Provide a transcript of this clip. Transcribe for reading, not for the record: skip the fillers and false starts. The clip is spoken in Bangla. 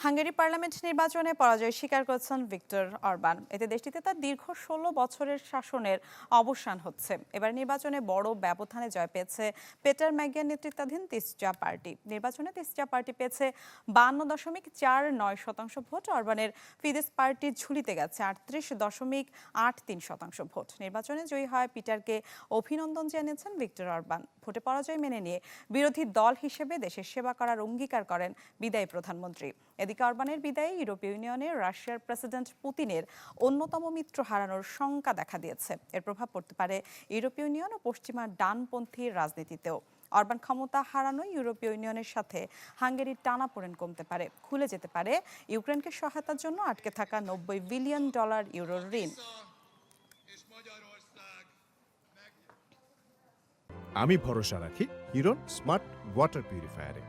হাঙ্গেরি পার্লামেন্ট নির্বাচনে পরাজয় স্বীকার করেছেন ভিক্টর অরবান। এতে দেশটিতে তার দীর্ঘ ১৬ বছরের শাসনের অবসান হচ্ছে। এবার নির্বাচনে বড় ব্যবধানে জয় পেয়েছে পেটার ম্যাগিয়ার নেতৃত্বাধীন তিস্জা পার্টি। নির্বাচনে তিস্জা পার্টি পেয়েছে ৫২.৪৯% ভোট। অরবানের ফিদেস পার্টি ঝুলিতে গেছে ৩৮.৮৩% ভোট। নির্বাচনে জয়ী হয় পিটারকে অভিনন্দন জানিয়েছেন ভিক্টর অরবান। ভোটে পরাজয় মেনে নিয়ে বিরোধী দল হিসেবে দেশের সেবা করার অঙ্গীকার করেন বিদায়ী প্রধানমন্ত্রী। এদিকে অরবানের বিদায়ে ইউরোপীয় ইউনিয়নের রাশিয়ার প্রেসিডেন্ট পুতিনের অন্যতম মিত্র হারানোর শঙ্কা দেখা দিয়েছে। এর প্রভাব পড়তে পারে ইউরোপীয় ইউনিয়ন ও পশ্চিমা ডানপন্থী রাজনীতিতেও। অরবান ক্ষমতা হারানোয় ইউরোপীয় ইউনিয়নের সাথে হাঙ্গেরির টানাপোড়েন কমতে পারে, খুলে যেতে পারে ইউক্রেনকে সহায়তার জন্য আটকে থাকা $৯০ বিলিয়ন ইউরোর ঋণ। আমি ভরসা রাখি হিরন স্মার্ট ওয়াটার পিউরিফায়ারে।